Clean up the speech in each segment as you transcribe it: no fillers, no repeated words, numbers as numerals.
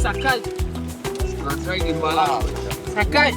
ça caille. Ça caille.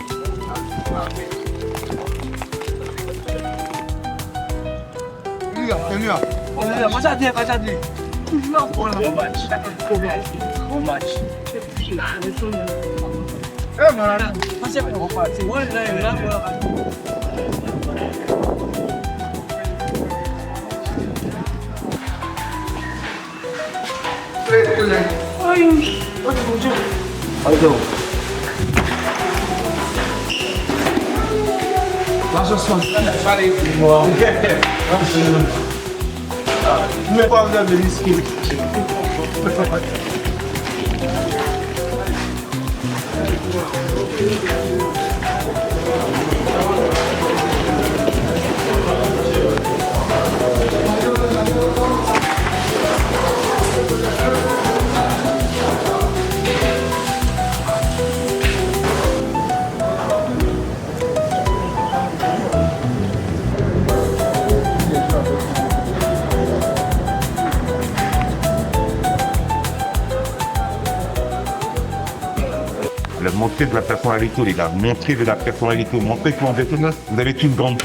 La montée de la personnalité, les gars. Montrer de la personnalité. Montrer qu'en détenant, vous avez une grande.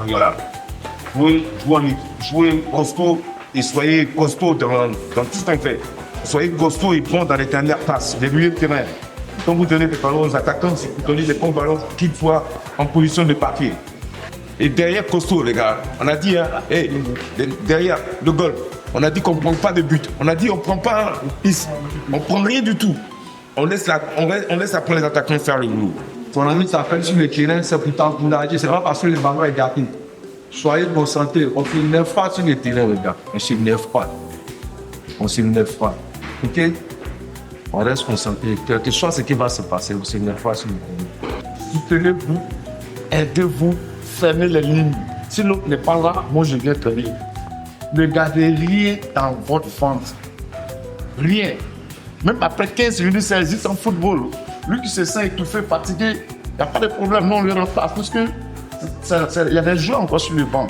Voilà. Jouez costaud et soyez costaud dans tout ce qu'on fait. Soyez costaud et bon dans les dernières passes, les milieux de terrain. Quand vous donnez des ballons aux attaquants, c'est que vous donnez des bons ballons qu'ils soient en position de partir. Et derrière costaud, les gars, on a dit, hein, derrière le goal, on a dit qu'on ne prend pas de but. On a dit qu'on ne prend pas ici. On ne prend rien du tout. On laisse après les attaquants faire le boulot. Ton ami s'appelle sur le terrain, c'est pour t'encourager. C'est pas parce que le ballon est gâté. Soyez concentrés. On ne s'énerve pas sur le terrain, les gars. On ne s'énerve pas. On ne s'énerve pas. Ok? On reste concentré. Quel que soit ce qui va se passer, on ne s'énerve pas sur le terrain. Soutenez-vous, aidez-vous, fermez les lignes. Si l'autre n'est pas là, moi je viens te dire. Ne gardez rien dans votre ventre. Rien. Même après 15 minutes, ça existe en football. Lui qui se sent étouffé, fatigué, il n'y a pas de problème, non, on lui remplace. Parce que il y a des joueurs encore sur le banc.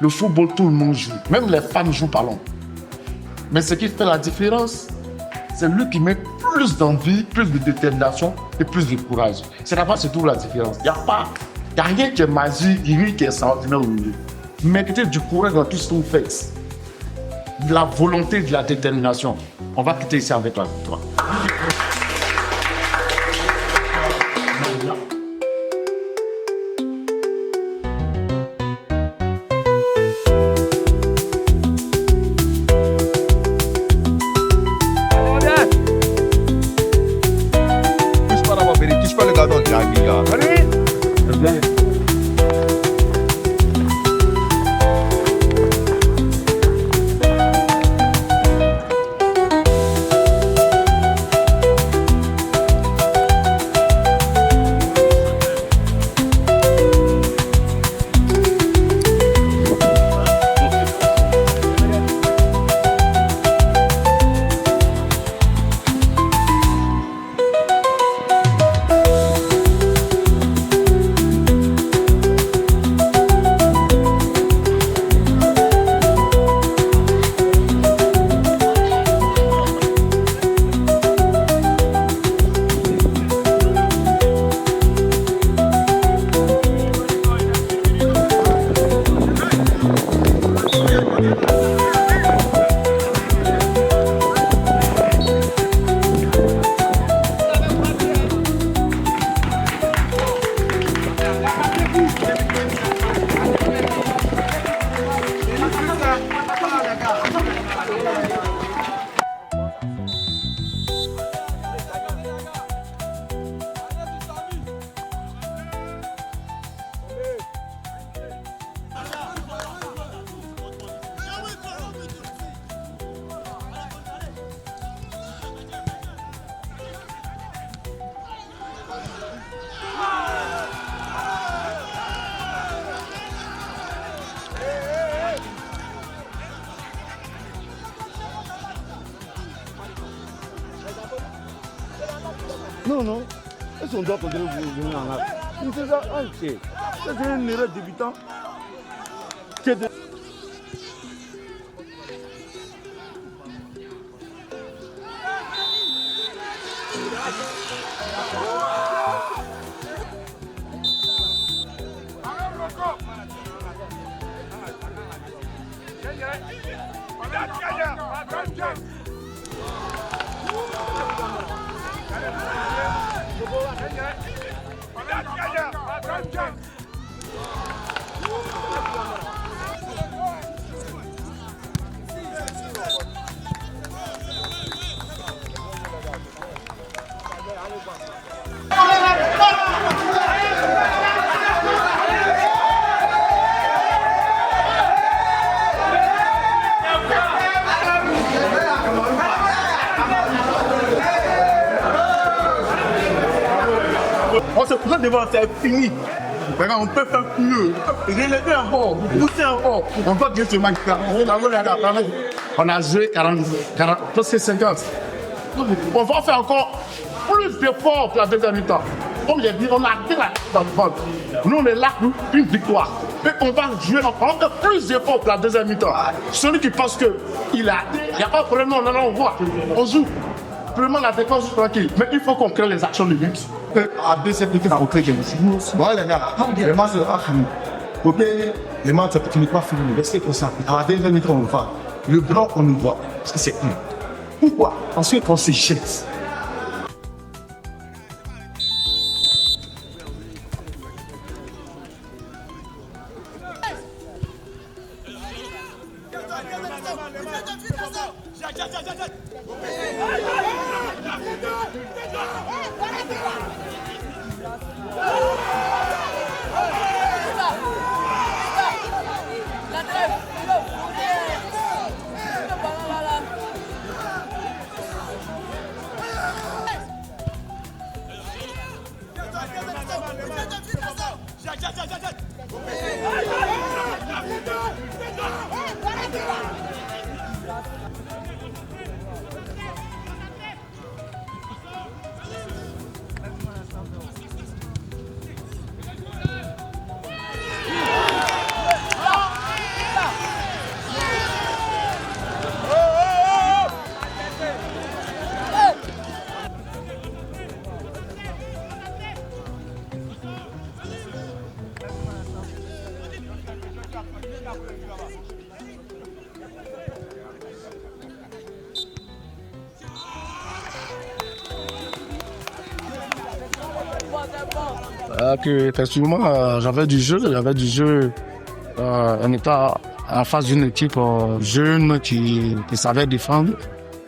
Le football, tout le monde joue. Même les femmes jouent ballon. Mais ce qui fait la différence, c'est lui qui met plus d'envie, plus de détermination et plus de courage. C'est là-bas se trouve la différence. Il n'y a rien qui est magique, rien qui est extraordinaire au milieu. Mettez du courage dans tout ce que vous faites. De la volonté, de la détermination. On va quitter ici avec la victoire. Touche pas le gardon, Non, non. Est-ce qu'on doit continuer vous venir en Afrique? C'est ça, c'est un erreur débutant. On se présente devant, c'est fini. Maintenant, on peut faire mieux. Relever encore, pousser encore. On peut bien se match. On a joué 40, presque 50. On va faire encore plus d'efforts pour la deuxième mi-temps. Comme j'ai dit, on a dit la bande. Nous, on est là pour une victoire. Et on va jouer encore plus d'efforts pour la deuxième mi-temps. Celui qui pense qu'il n'y a pas de problème, non, on voit. On joue. Vraiment, la défense est tranquille. Mais il faut qu'on crée les actions de but. À deuxième minute, on crée quelque chose. Voilà, les gars, les matchs sont finis. Ok, les matchs sont pas finis. Restez concentrés. À la deuxième minute, on va. Le bloc, on nous voit. Parce que c'est une. Pourquoi? Ensuite, on se jette. Effectivement, j'avais du jeu en étant en face d'une équipe jeune qui savait défendre,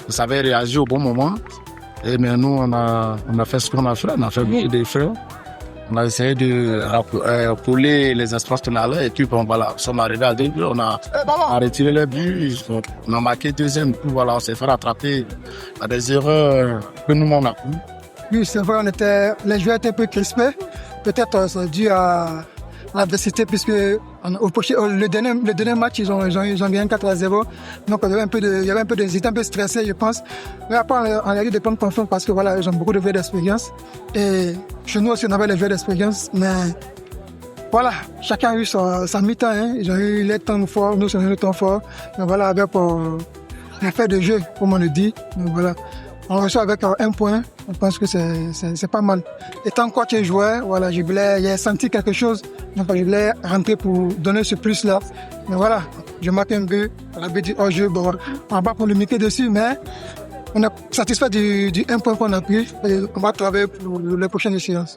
qui savait réagir au bon moment. Et mais nous, on a fait ce qu'on a fait, on a fait beaucoup d'efforts. On a essayé de rouler les espaces qu'on allait et puis bon, voilà, nous sommes arrivés à 2 buts, on a retiré les buts, on a marqué deuxième coup, voilà, on s'est fait rattraper à des erreurs que nous on a pris. Oui, c'est vrai, les joueurs étaient un peu crispés. Peut-être c'est dû à l'adversité puisque le dernier match, ils ont gagné 4-0. Donc il y avait un peu ils étaient un peu stressés, je pense. Mais après, on a eu de prendre confiance parce que voilà, ils ont beaucoup de joueurs d'expérience. Et chez nous aussi, on avait les joueurs d'expérience. Mais voilà, chacun a eu sa mi-temps. Hein. Ils ont eu les temps forts, nous, on a eu le temps fort. Donc voilà, avec l'affaire de jeu, comme on le dit. Donc voilà. On reçoit avec 1 point, je pense que c'est pas mal. Étant coach et joueur, voilà, j'ai senti quelque chose, donc je voulais rentrer pour donner ce plus-là. Mais voilà, je marque un but, la but du hors-jeu, bon, on va pas polémiquer dessus, mais on est satisfait du 1 point qu'on a pris et on va travailler pour les prochaines séances.